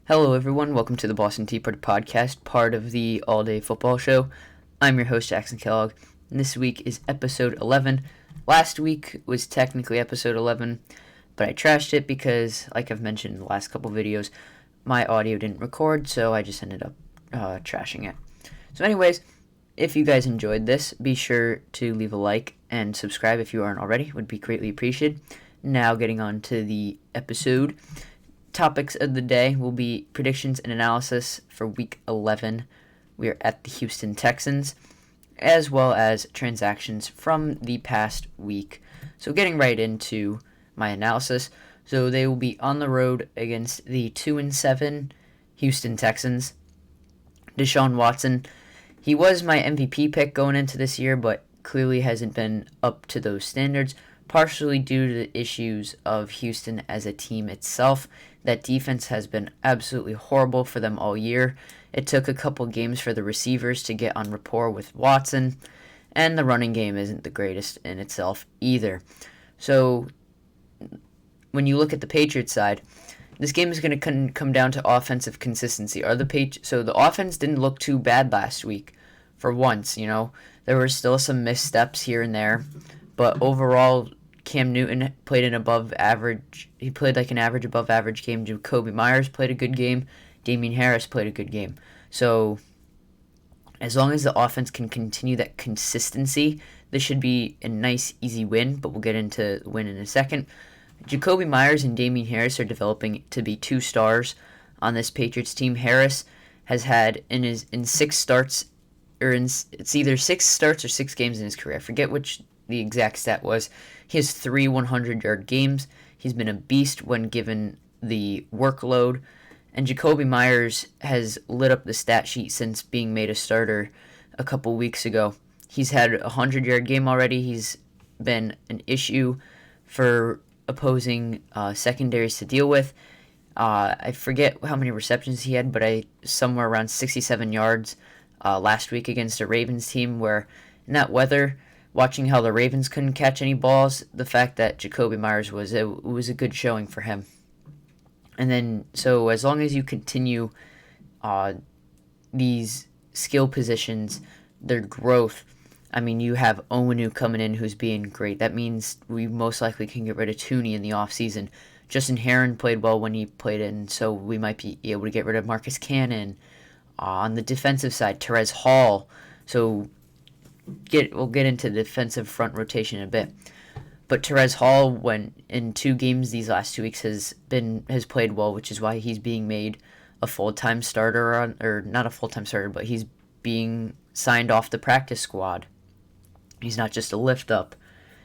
Hello, everyone. Welcome to the Boston Tea Party Podcast, part of the All Day Football Show. I'm your host, Jackson Kellogg, and this week is episode 11. Last week was technically episode 11, but I trashed it because, like I've mentioned in the last couple videos, my audio didn't record, so I just ended up trashing it. So anyways, if you guys enjoyed this, be sure to leave a like and subscribe if you aren't already. It would be greatly appreciated. Now getting on to the episode. Topics of the day will be predictions and analysis for Week 11. We are at the Houston Texans, as well as transactions from the past week. So getting right into my analysis. So they will be on the road against the 2-7 Houston Texans. Deshaun Watson, he was my MVP pick going into this year, but clearly hasn't been up to those standards, partially due to the issues of Houston as a team itself. That defense has been absolutely horrible for them all year. It took a couple games for the receivers to get on rapport with Watson, and the running game isn't the greatest in itself either. So when you look at the Patriots side, this game is going to come down to offensive consistency. So the offense didn't look too bad last week for once, There were still some missteps here and there, but overall Cam Newton played an above average. He played like an average above average game. Jakobi Meyers played a good game. Damien Harris played a good game. So as long as the offense can continue that consistency, this should be a nice, easy win. But we'll get into the win in a second. Jakobi Meyers and Damien Harris are developing to be two stars on this Patriots team. Harris has had in six starts, it's either 6 starts or 6 games in his career. I forget which the exact stat was. He has 3 100-yard games. He's been a beast when given the workload. And Jakobi Meyers has lit up the stat sheet since being made a starter a couple weeks ago. He's had a 100-yard game already. He's been an issue for opposing secondaries to deal with. I forget how many receptions he had, but somewhere around 67 yards last week against a Ravens team where in that weather, watching how the Ravens couldn't catch any balls, the fact that Jakobi Meyers was a good showing for him. And then, so as long as you continue these skill positions, their growth, you have Onwenu coming in who's being great. That means we most likely can get rid of Tooney in the offseason. Justin Herron played well when he played in, so we might be able to get rid of Marcus Cannon. On the defensive side, Terez Hall. So we'll get into the defensive front rotation in a bit. But Terez Hall, when in 2 games these last 2 weeks, has played well, which is why he's being made a full-time starter, or not a full-time starter, but he's being signed off the practice squad. He's not just a lift up.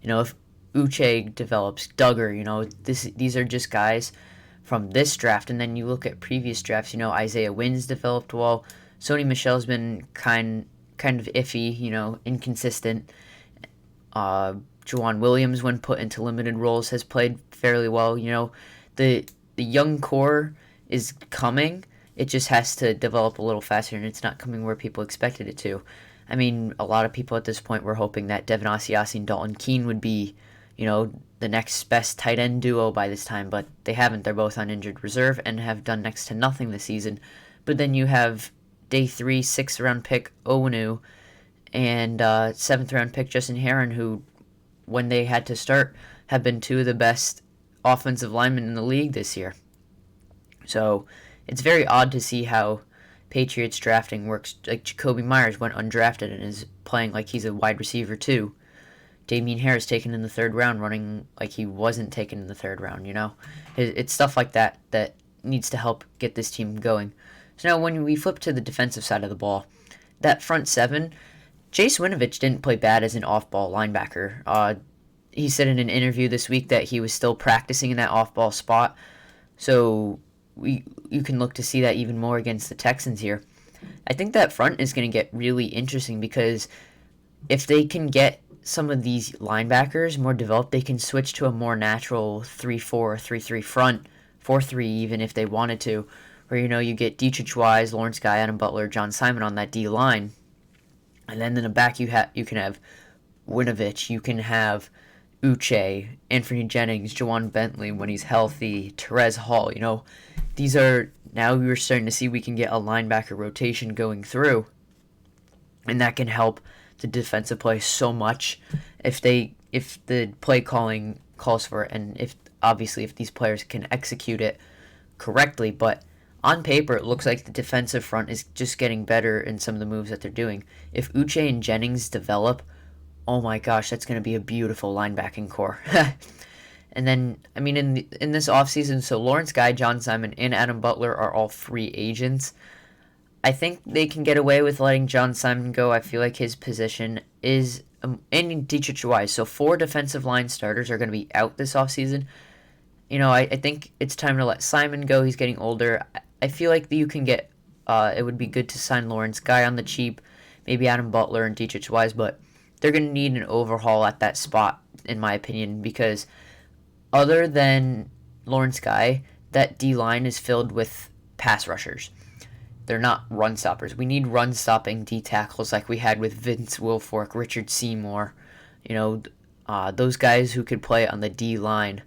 If Uche develops, Duggar, these are just guys from this draft. And then you look at previous drafts, Isaiah Wynn's developed well. Sony Michel's been kind of iffy, inconsistent. Juwan Williams, when put into limited roles, has played fairly well. The young core is coming. It just has to develop a little faster, and it's not coming where people expected it to. A lot of people at this point were hoping that Devin Asiasi and Dalton Keene would be, the next best tight end duo by this time, but they haven't. They're both on injured reserve and have done next to nothing this season. But then you have day 3, 6th round pick Onwenu and 7th round pick Justin Herron, who, when they had to start, have been 2 of the best offensive linemen in the league this year. So it's very odd to see how Patriots drafting works. Like Jakobi Meyers went undrafted and is playing like he's a wide receiver too. Damien Harris taken in the 3rd round, running like he wasn't taken in the 3rd round. It's stuff like that needs to help get this team going. So now when we flip to the defensive side of the ball, that front 7, Chase Winovich didn't play bad as an off-ball linebacker. He said in an interview this week that he was still practicing in that off-ball spot. So you can look to see that even more against the Texans here. I think that front is going to get really interesting because if they can get some of these linebackers more developed, they can switch to a more natural 3-4, 3-3 front, 4-3 even if they wanted to, where you get Dietrich Wise, Lawrence Guy, Adam Butler, John Simon on that D line, and then in the back you can have Winovich, you can have Uche, Anthony Jennings, Jawan Bentley when he's healthy, Terez Hall. These are now we're starting to see we can get a linebacker rotation going through, and that can help the defensive play so much if the play calling calls for it, and if these players can execute it correctly. But on paper, it looks like the defensive front is just getting better in some of the moves that they're doing. If Uche and Jennings develop, oh my gosh, that's going to be a beautiful linebacking core. And then, in this offseason, so Lawrence Guy, John Simon, and Adam Butler are all free agents. I think they can get away with letting John Simon go. I feel like his position is, and Dietrich Wise, so 4 defensive line starters are going to be out this offseason. I think it's time to let Simon go. He's getting older. I feel like you can get, it would be good to sign Lawrence Guy on the cheap, maybe Adam Butler and Dietrich Wise, but they're going to need an overhaul at that spot, in my opinion, because other than Lawrence Guy, that D-line is filled with pass rushers. They're not run stoppers. We need run-stopping D-tackles like we had with Vince Wilfork, Richard Seymour, those guys who could play on the D-line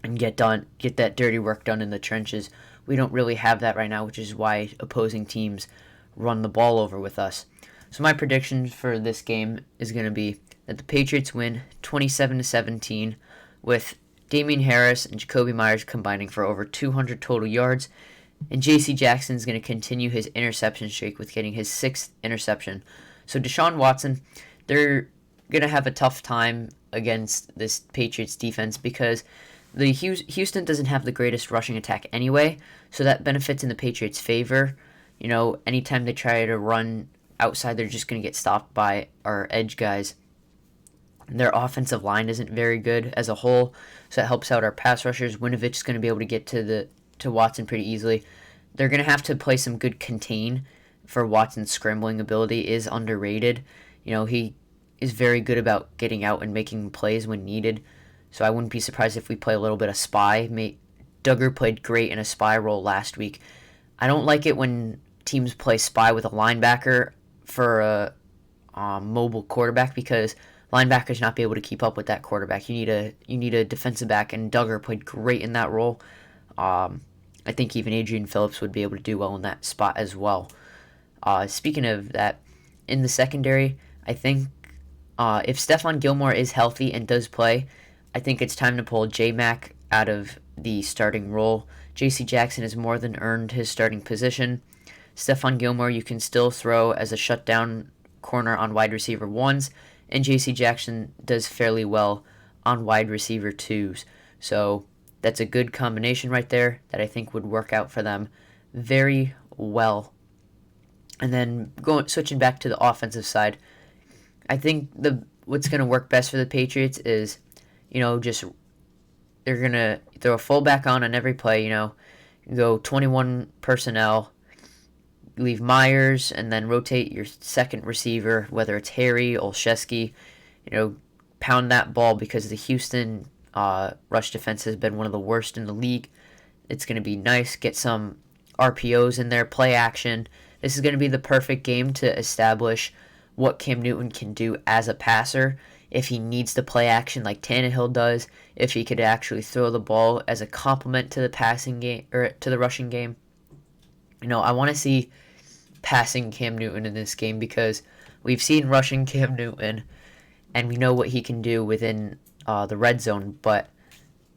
and get that dirty work done in the trenches. We don't really have that right now, which is why opposing teams run the ball over with us. So my prediction for this game is going to be that the Patriots win 27-17 with Damian Harris and Jacoby Myers combining for over 200 total yards. And J.C. Jackson is going to continue his interception streak with getting his 6th interception. So Deshaun Watson, they're going to have a tough time against this Patriots defense because the Houston doesn't have the greatest rushing attack anyway, so that benefits in the Patriots' favor. Anytime they try to run outside, they're just going to get stopped by our edge guys. Their offensive line isn't very good as a whole, so that helps out our pass rushers. Winovich is going to be able to get to Watson pretty easily. They're going to have to play some good contain for Watson's scrambling ability is underrated. He is very good about getting out and making plays when needed, so I wouldn't be surprised if we play a little bit of spy. Duggar played great in a spy role last week. I don't like it when teams play spy with a linebacker for a mobile quarterback because linebackers not be able to keep up with that quarterback. You need a defensive back, and Duggar played great in that role. I think even Adrian Phillips would be able to do well in that spot as well. Speaking of that, in the secondary, I think if Stephon Gilmore is healthy and does play, I think it's time to pull J-Mac out of the starting role. J.C. Jackson has more than earned his starting position. Stephon Gilmore you can still throw as a shutdown corner on wide receiver 1s, and J.C. Jackson does fairly well on wide receiver 2s. So that's a good combination right there that I think would work out for them very well. And then switching back to the offensive side, I think what's going to work best for the Patriots is, just they're going to throw a fullback on every play, go 21 personnel, leave Myers, and then rotate your second receiver, whether it's Harry, Olszewski, pound that ball because the Houston rush defense has been one of the worst in the league. It's going to be nice. Get some RPOs in there, play action. This is going to be the perfect game to establish what Cam Newton can do as a passer. If he needs to play action like Tannehill does, if he could actually throw the ball as a complement to the passing game or to the rushing game. I want to see passing Cam Newton in this game because we've seen rushing Cam Newton and we know what he can do within the red zone, but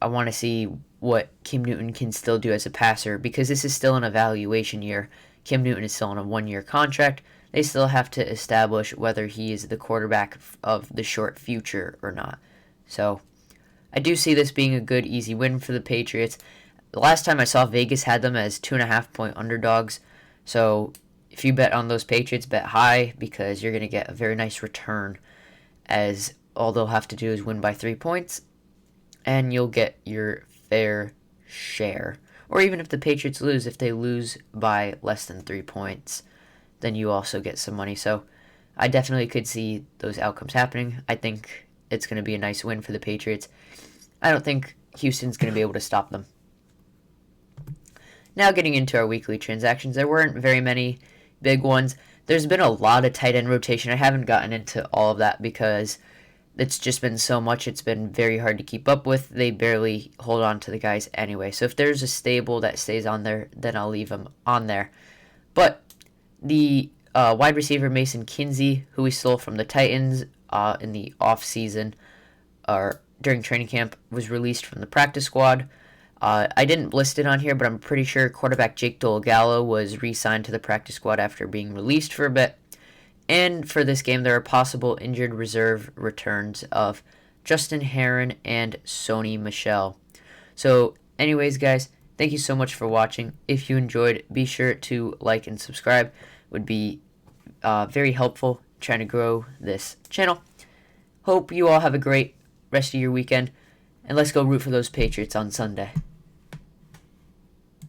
I want to see what Cam Newton can still do as a passer because this is still an evaluation year. Cam Newton is still on a 1-year contract. They still have to establish whether he is the quarterback of the short future or not. So I do see this being a good, easy win for the Patriots. The last time I saw Vegas had them as 2.5-point underdogs. So if you bet on those Patriots, bet high because you're going to get a very nice return as all they'll have to do is win by 3 points and you'll get your fair share. Or even if the Patriots lose, if they lose by less than 3 points, then you also get some money. So I definitely could see those outcomes happening. I think it's going to be a nice win for the Patriots. I don't think Houston's going to be able to stop them. Now getting into our weekly transactions, there weren't very many big ones. There's been a lot of tight end rotation. I haven't gotten into all of that because it's just been so much, it's been very hard to keep up with. They barely hold on to the guys anyway. So if there's a stable that stays on there, then I'll leave him on there. But the wide receiver Mason Kinsey, who we stole from the Titans in the offseason or during training camp, was released from the practice squad. I didn't list it on here, but I'm pretty sure quarterback Jake Dolgallo was re-signed to the practice squad after being released for a bit. And for this game, there are possible injured reserve returns of Justin Herron and Sony Michel. So, anyways, guys, thank you so much for watching. If you enjoyed, be sure to like and subscribe. It would be very helpful trying to grow this channel. Hope you all have a great rest of your weekend, and let's go root for those Patriots on Sunday.